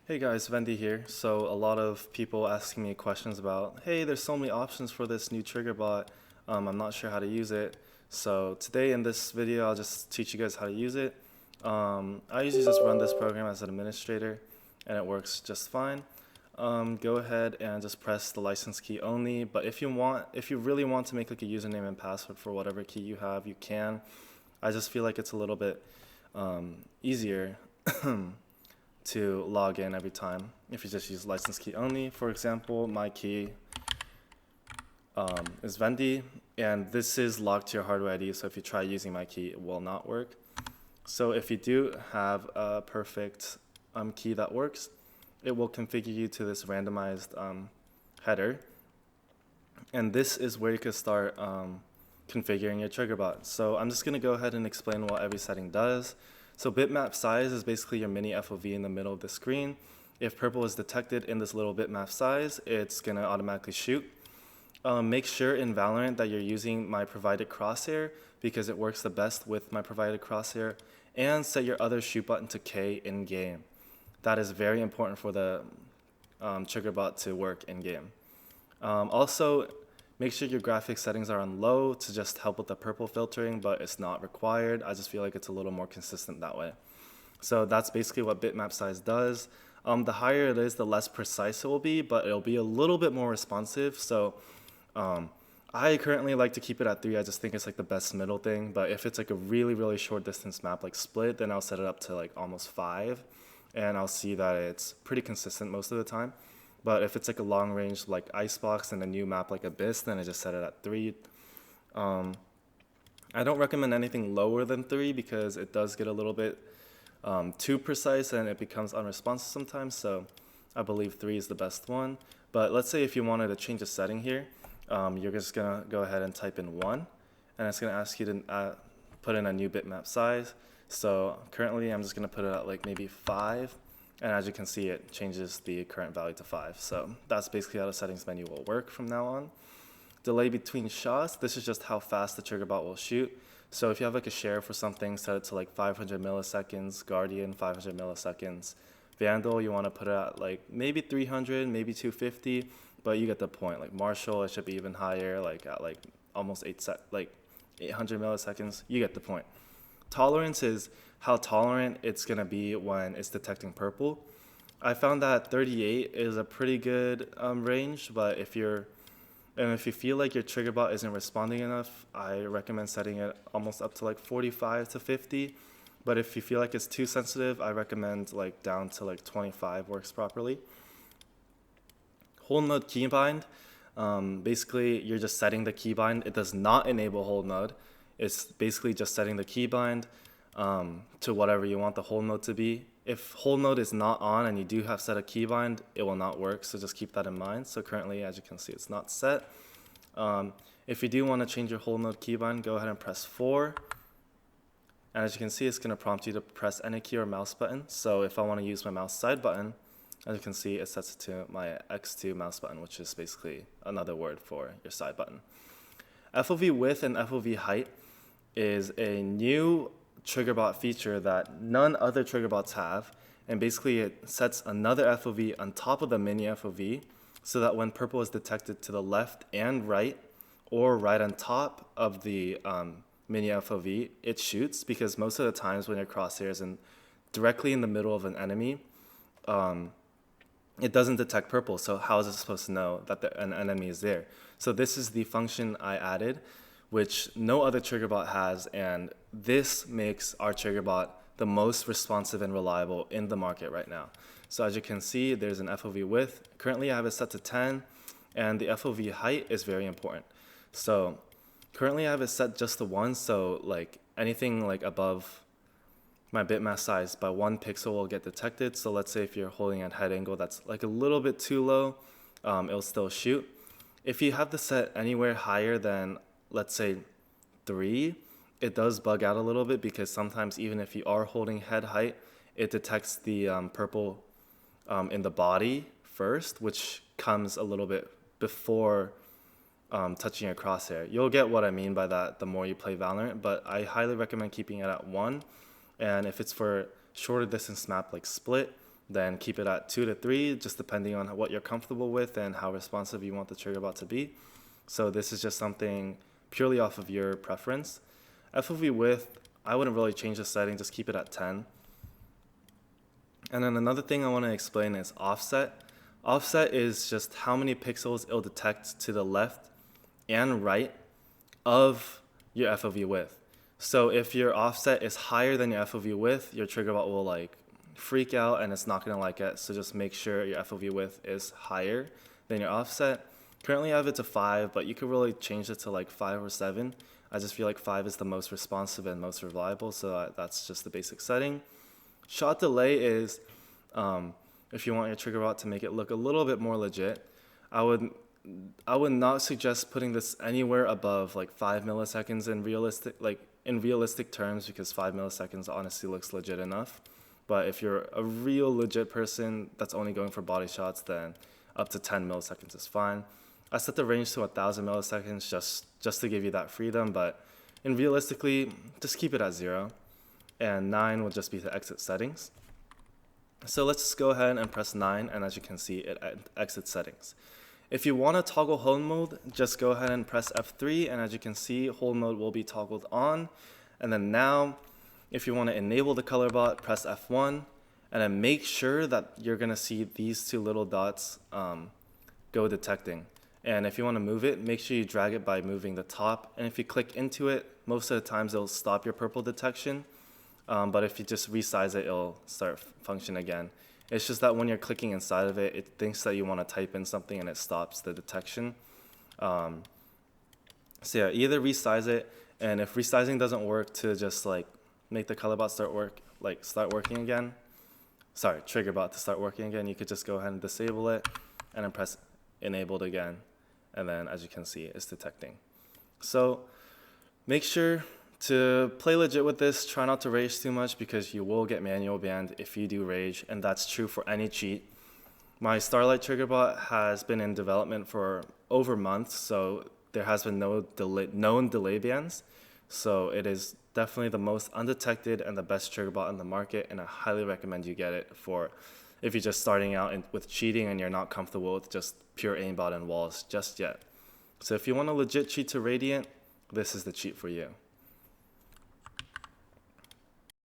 Hey guys, Vendy here. So a lot of people asking me questions about, hey, there's so many options for this new trigger bot. I'm not sure how to use it. So today in this video, I'll just teach you guys how to use it. I usually just run this program as an administrator and it works just fine. Go ahead and just press the license key only. But if you really want to make like a username and password for whatever key you have, you can. I just feel like it's a little bit easier to log in every time if you just use license key only. For example, my key is Vendy, and this is locked to your hardware ID, so if you try using my key, it will not work. So if you do have a perfect key that works, it will configure you to this randomized header, and this is where you can start configuring your trigger bot. So I'm just going to go ahead and explain what every setting does. So bitmap size is basically your mini FOV in the middle of the screen. If purple is detected in this little bitmap size, it's going to automatically shoot. Make sure in Valorant that you're using my provided crosshair because it works the best with my provided crosshair, and set your other shoot button to K in game. That is very important for the trigger bot to work in game. Also, make sure your graphics settings are on low to just help with the purple filtering, but it's not required. I just feel like it's a little more consistent that way. So that's basically what bitmap size does. The higher it is, the less precise it will be, but it'll be a little bit more responsive. So I currently like to keep it at 3. I just think it's like the best middle thing. But if it's like a really, really short distance map like Split, then I'll set it up to like almost 5. And I'll see that it's pretty consistent most of the time. But if it's like a long range like Icebox and a new map like Abyss, then I just set it at 3. I don't recommend anything lower than 3 because it does get a little bit too precise and it becomes unresponsive sometimes. So I believe 3 is the best one. But let's say if you wanted to change a setting here, you're just going to go ahead and type in 1. And it's going to ask you to put in a new bitmap size. So currently I'm just going to put it at like maybe 5. And as you can see, it changes the current value to 5. So that's basically how the settings menu will work from now on. Delay between shots, this is just how fast the trigger bot will shoot. So if you have like a share for something, set it to like 500 milliseconds, Guardian 500 milliseconds. Vandal, you want to put it at like maybe 300, maybe 250, but you get the point. Like Marshall, it should be even higher, like at like almost 800 milliseconds. You get the point. Tolerance is how tolerant it's going to be when it's detecting purple. I found that 38 is a pretty good range, but if you feel like your trigger bot isn't responding enough, I recommend setting it almost up to like 45 to 50. But if you feel like it's too sensitive, I recommend like down to like 25 works properly. Hold mode keybind, basically you're just setting the keybind. It does not enable hold mode. It's basically just setting the keybind to whatever you want the hold mode to be. If hold mode is not on and you do have set a keybind, it will not work, so just keep that in mind. So currently, as you can see, it's not set. If you do want to change your hold mode keybind, go ahead and press 4. And as you can see, it's going to prompt you to press any key or mouse button. So if I want to use my mouse side button, as you can see, it sets it to my X2 mouse button, which is basically another word for your side button. FOV width and FOV height is a new trigger bot feature that none other trigger bots have, and basically it sets another FOV on top of the mini FOV so that when purple is detected to the left and right or right on top of the mini FOV, it shoots, because most of the times when your crosshair is directly in the middle of an enemy, it doesn't detect purple, so how is it supposed to know that an enemy is there? So this is the function I added, which no other trigger bot has, and this makes our trigger bot the most responsive and reliable in the market right now. So as you can see, there's an FOV width. Currently I have it set to 10, and the FOV height is very important. So currently I have it set just to 1, so like anything like above my bitmap size by 1 pixel will get detected. So let's say if you're holding at head angle that's like a little bit too low, it'll still shoot. If you have this set anywhere higher than, let's say 3, it does bug out a little bit, because sometimes even if you are holding head height, it detects the purple in the body first, which comes a little bit before touching your crosshair. You'll get what I mean by that the more you play Valorant, but I highly recommend keeping it at 1. And if it's for shorter distance map like Split, then keep it at 2 to 3, just depending on what you're comfortable with and how responsive you want the trigger bot to be. So this is just something purely off of your preference. FOV width, I wouldn't really change the setting, just keep it at 10. And then another thing I want to explain is offset. Offset is just how many pixels it'll detect to the left and right of your FOV width. So if your offset is higher than your FOV width, your trigger bot will like freak out and it's not going to like it. So just make sure your FOV width is higher than your offset. Currently I have it to 5, but you could really change it to like 5 or 7. I just feel like 5 is the most responsive and most reliable, so that's just the basic setting. Shot delay is if you want your trigger bot to make it look a little bit more legit. I would not suggest putting this anywhere above like 5 milliseconds in realistic terms, because 5 milliseconds honestly looks legit enough. But if you're a real legit person that's only going for body shots, then up to 10 milliseconds is fine. I set the range to 1,000 milliseconds just to give you that freedom, but realistically, just keep it at 0. And 9 will just be the exit settings. So let's just go ahead and press 9, and as you can see, it exits settings. If you want to toggle hold mode, just go ahead and press F3, and as you can see, hold mode will be toggled on. And then now, if you want to enable the color bot, press F1, and then make sure that you're going to see these 2 little dots go detecting. And if you want to move it, make sure you drag it by moving the top. And if you click into it, most of the times it'll stop your purple detection. But if you just resize it, it'll start function again. It's just that when you're clicking inside of it, it thinks that you want to type in something and it stops the detection. So yeah, either resize it, and if resizing doesn't work, to just like make the color bot start working again. Sorry, trigger bot to start working again. You could just go ahead and disable it, and then press enabled again, and then as you can see, it's detecting. So make sure to play legit with this. Try not to rage too much, because you will get manual banned if you do rage, and that's true for any cheat. My Starlight trigger bot has been in development for over months, so there has been no known delay bans. So it is definitely the most undetected and the best trigger bot on the market, and I highly recommend you get it for if you're just starting out with cheating and you're not comfortable with just pure aimbot and walls just yet. So if you want a legit cheat to Radiant, this is the cheat for you.